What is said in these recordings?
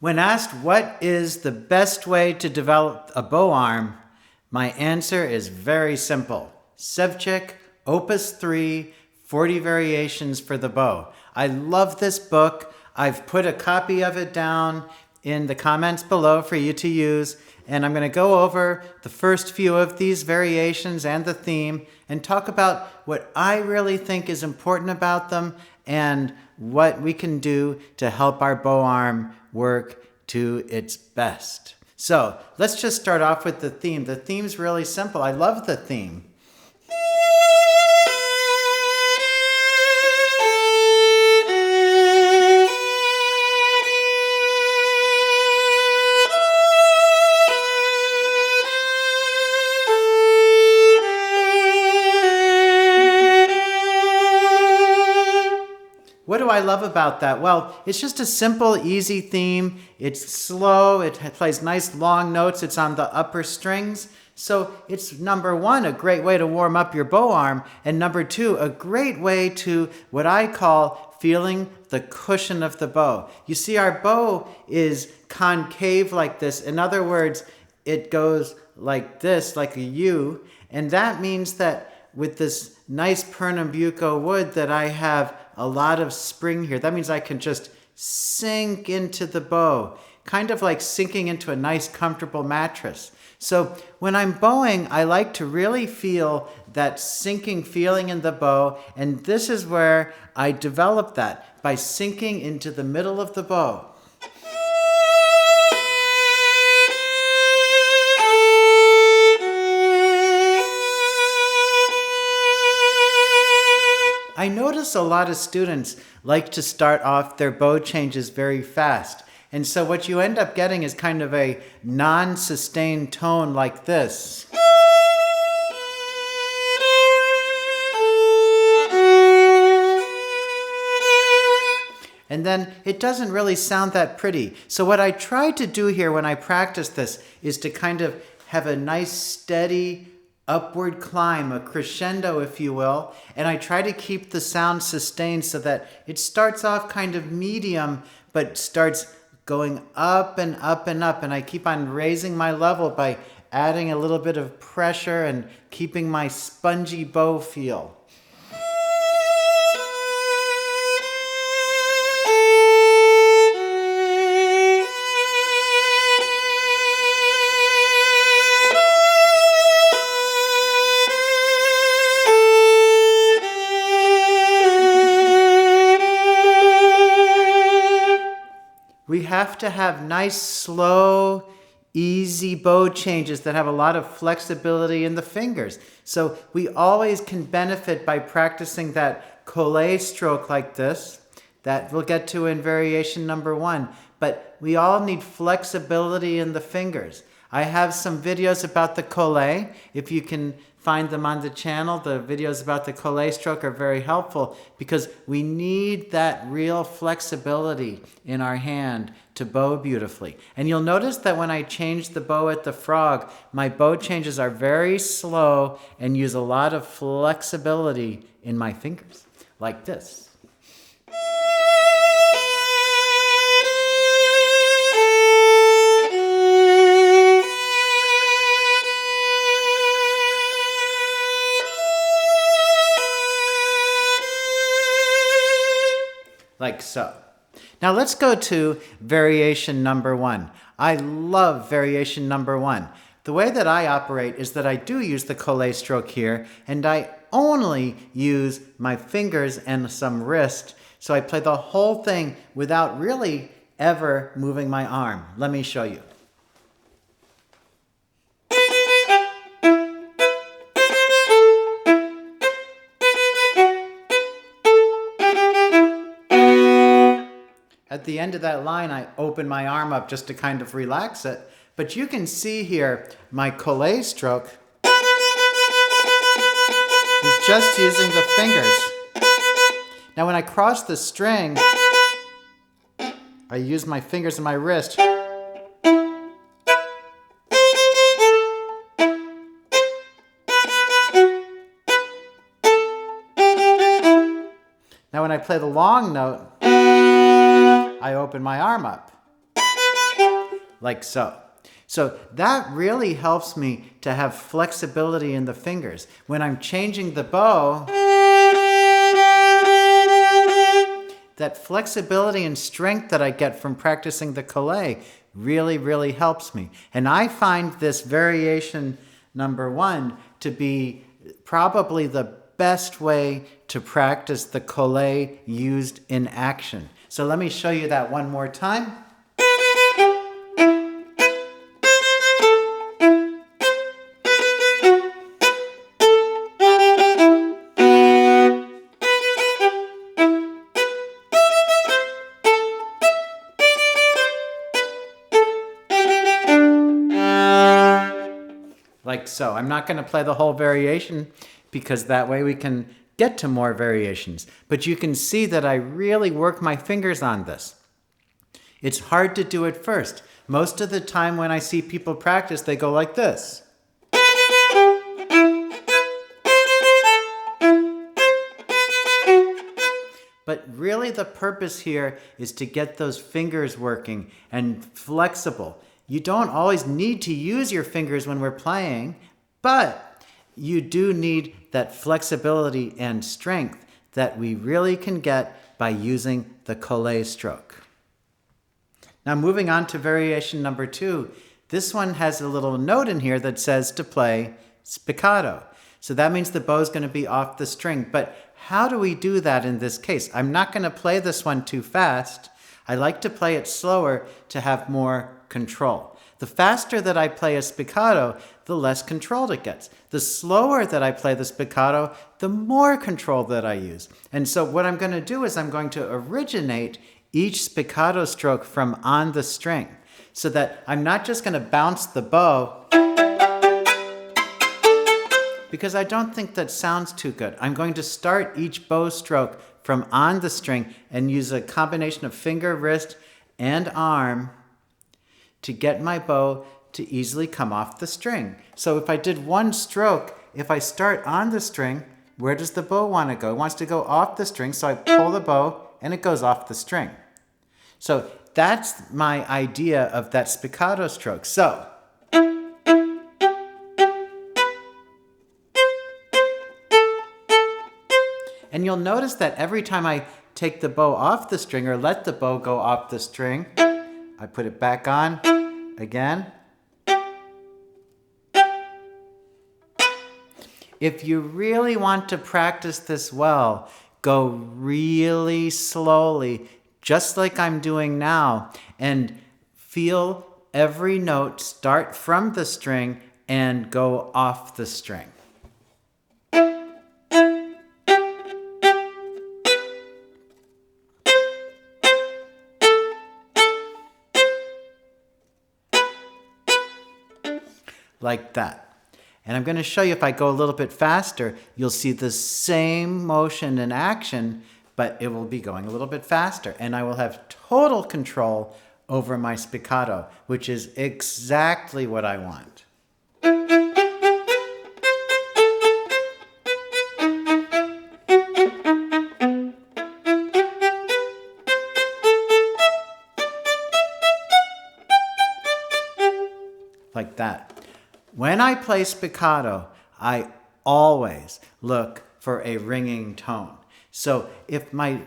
When asked what is the best way to develop a bow arm, my answer is very simple. Sevcik, Opus 3, 40 Variations for the Bow. I love this book. I've put a copy of it down in the comments below for you to use, and I'm going to go over the first few of these variations and the theme and talk about what I really think is important about them and what we can do to help our bow arm work to its best. So let's just start off with the theme. The theme's really simple. I love the theme. What do I love about that? Well, it's just a simple, easy theme. It's slow. It plays nice long notes. It's on the upper strings. So it's number one, a great way to warm up your bow arm. And number two, a great way to what I call feeling the cushion of the bow. You see, our bow is concave like this. In other words, it goes like this, like a U. And that means that with this nice Pernambuco wood that I have a lot of spring here, that means I can just sink into the bow, kind of like sinking into a nice comfortable mattress. So when I'm bowing, I like to really feel that sinking feeling in the bow, and this is where I develop that, by sinking into the middle of the bow. I notice a lot of students like to start off their bow changes very fast. And so what you end up getting is kind of a non-sustained tone like this. And then it doesn't really sound that pretty. So what I try to do here when I practice this is to kind of have a nice steady upward climb, a crescendo, if you will, and I try to keep the sound sustained so that it starts off kind of medium, but starts going up and up and up, and I keep on raising my level by adding a little bit of pressure and keeping my spongy bow feel. We have to have nice, slow, easy bow changes that have a lot of flexibility in the fingers. So we always can benefit by practicing that collé stroke like this, that we'll get to in variation number one. But we all need flexibility in the fingers. I have some videos about the collé. If you can find them on the channel, the videos about the collé stroke are very helpful because we need that real flexibility in our hand to bow beautifully. And you'll notice that when I change the bow at the frog, my bow changes are very slow and use a lot of flexibility in my fingers, like this. Like so. Now let's go to variation number one. I love variation number one. The way that I operate is that I do use the collé stroke here, and I only use my fingers and some wrist. So I play the whole thing without really ever moving my arm. Let me show you. At the end of that line, I open my arm up just to kind of relax it. But you can see here, my collé stroke is just using the fingers. Now when I cross the string, I use my fingers and my wrist. Now when I play the long note, I open my arm up. like so. So that really helps me to have flexibility in the fingers. When I'm changing the bow, that flexibility and strength that I get from practicing the collé really, really helps me. And I find this variation number 1 to be probably the best way to practice the collé used in action. So let me show you that one more time. Like so. I'm not going to play the whole variation because that way we can get to more variations. But you can see that I really work my fingers on this. It's hard to do at first. Most of the time when I see people practice, they go like this. But really the purpose here is to get those fingers working and flexible. You don't always need to use your fingers when we're playing, but you do need that flexibility and strength that we really can get by using the collé stroke. Now moving on to variation number 2, this one has a little note in here that says to play spiccato. So that means the bow is going to be off the string, but how do we do that in this case? I'm not going to play this one too fast. I like to play it slower to have more control. The faster that I play a spiccato, the less control it gets. The slower that I play the spiccato, the more control that I use. And so what I'm going to do is I'm going to originate each spiccato stroke from on the string so that I'm not just going to bounce the bow because I don't think that sounds too good. I'm going to start each bow stroke from on the string and use a combination of finger, wrist, and arm to get my bow to easily come off the string. So if I did one stroke, if I start on the string, where does the bow want to go? It wants to go off the string, so I pull the bow and it goes off the string. So that's my idea of that spiccato stroke. So and you'll notice that every time I take the bow off the string or let the bow go off the string, I put it back on again. If you really want to practice this well, go really slowly, just like I'm doing now, and feel every note start from the string and go off the string. Like that. And I'm going to show you if I go a little bit faster, you'll see the same motion in action, but it will be going a little bit faster. And I will have total control over my spiccato, which is exactly what I want. Like that. When I play spiccato, I always look for a ringing tone. So if my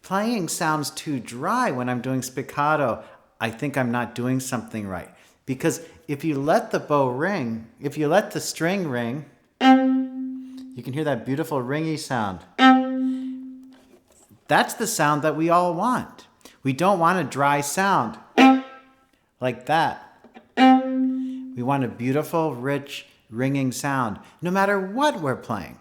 playing sounds too dry when I'm doing spiccato, I think I'm not doing something right. Because if you let the bow ring, if you let the string ring, you can hear that beautiful ringy sound. That's the sound that we all want. We don't want a dry sound like that. We want a beautiful, rich, ringing sound, no matter what we're playing.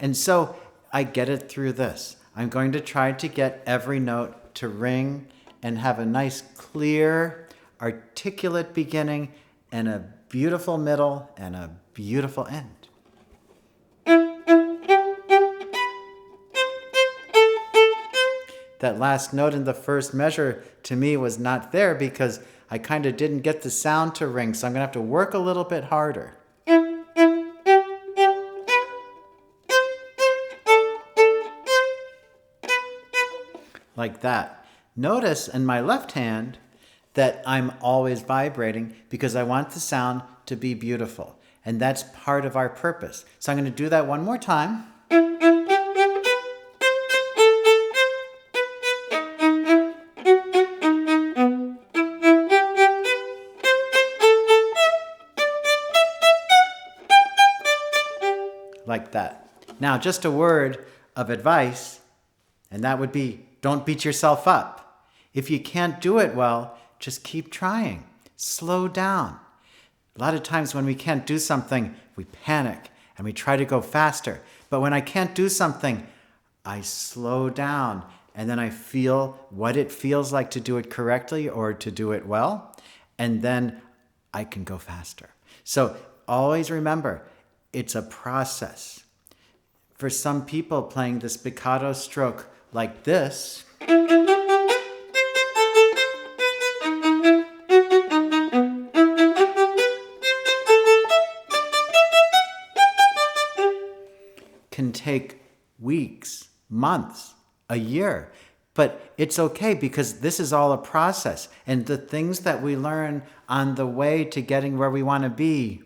And so I get it through this. I'm going to try to get every note to ring and have a nice, clear, articulate beginning and a beautiful middle and a beautiful end. That last note in the first measure to me was not there because I kind of didn't get the sound to ring, so I'm going to have to work a little bit harder. Like that. Notice in my left hand that I'm always vibrating because I want the sound to be beautiful. And that's part of our purpose. So I'm going to do that one more time. Like that. Now, just a word of advice, and that would be, don't beat yourself up. If you can't do it well, just keep trying. Slow down. A lot of times when we can't do something, we panic and we try to go faster. But when I can't do something, I slow down and then I feel what it feels like to do it correctly or to do it well, and then I can go faster. So always remember, it's a process. For some people, playing the spiccato stroke like this can take weeks, months, a year. But it's okay because this is all a process. And the things that we learn on the way to getting where we want to be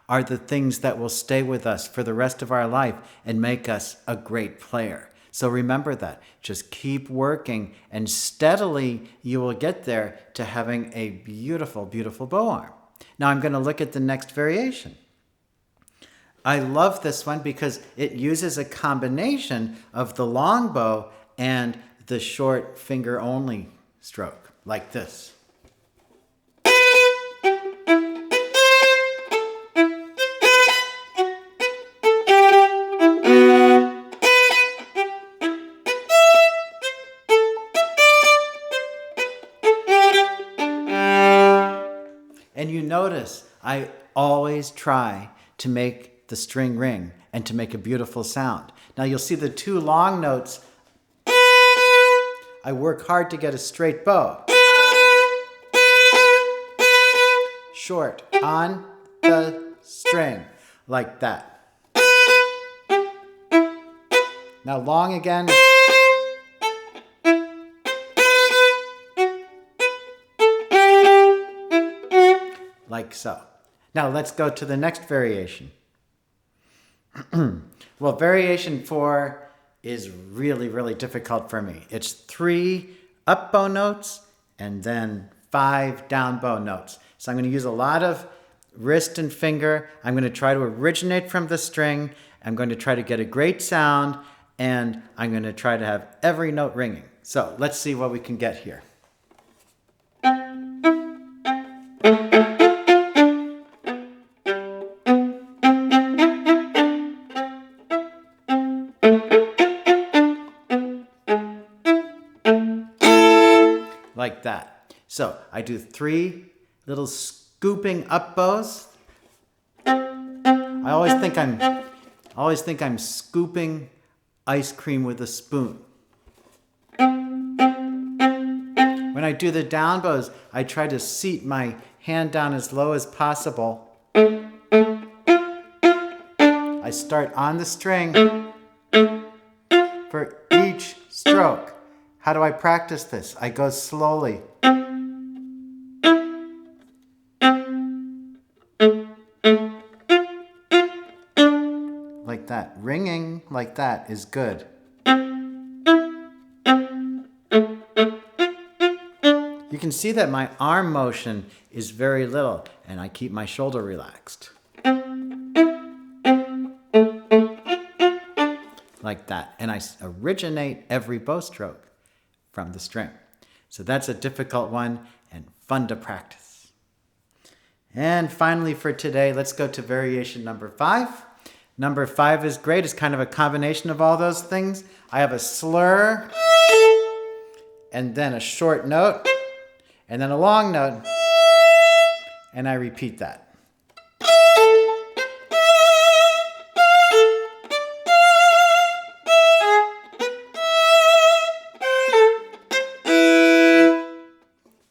are the things that will stay with us for the rest of our life and make us a great player. So remember that. Just keep working, and steadily you will get there to having a beautiful, beautiful bow arm. Now I'm going to look at the next variation. I love this one because it uses a combination of the long bow and the short finger only stroke, like this. And you notice I always try to make the string ring and to make a beautiful sound. Now you'll see the two long notes. I work hard to get a straight bow. Short on the string, like that. Now long again. Like so. Now let's go to the next variation. Well, variation 4 is really, really difficult for me. It's 3 up bow notes and then 5 down bow notes. So I'm going to use a lot of wrist and finger. I'm going to try to originate from the string. I'm going to try to get a great sound, and I'm going to try to have every note ringing. So let's see what we can get here. Like that. So I do 3 little scooping up bows. I always think I'm scooping ice cream with a spoon. When I do the down bows, I try to seat my hand down as low as possible. I start on the string for each stroke. How do I practice this? I go slowly. Like that. Ringing like that is good. You can see that my arm motion is very little, and I keep my shoulder relaxed. Like that. And I originate every bow stroke from the string. So that's a difficult one and fun to practice. And finally for today, let's go to variation number 5. Number 5 is great. It's kind of a combination of all those things. I have a slur, and then a short note, and then a long note, and I repeat that.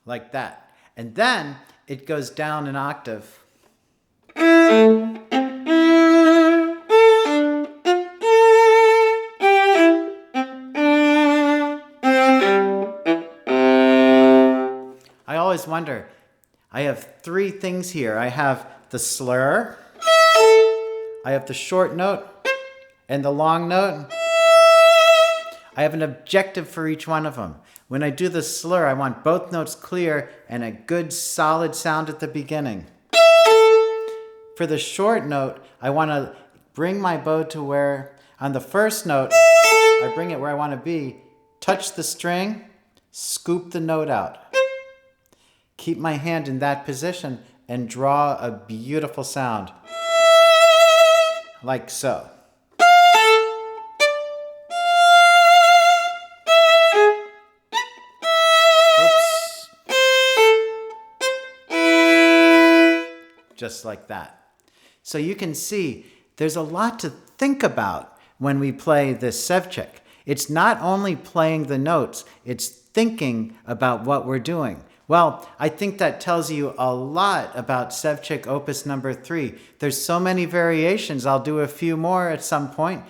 Like that. And then it goes down an octave. I always wonder, I have three things here. I have the slur, I have the short note, and the long note. I have an objective for each one of them. When I do the slur, I want both notes clear and a good solid sound at the beginning. For the short note, I want to bring my bow to where, on the first note, I bring it where I want to be, touch the string, scoop the note out. Keep my hand in that position and draw a beautiful sound. Like so. Oops. Just like that. So you can see there's a lot to think about when we play this Sevcik. It's not only playing the notes, it's thinking about what we're doing. Well, I think that tells you a lot about Sevcik opus number 3. There's so many variations. I'll do a few more at some point.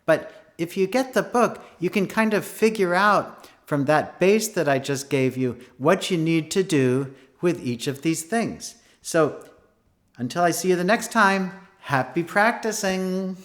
But if you get the book, you can kind of figure out from that base that I just gave you what you need to do with each of these things. So until I see you the next time, happy practicing.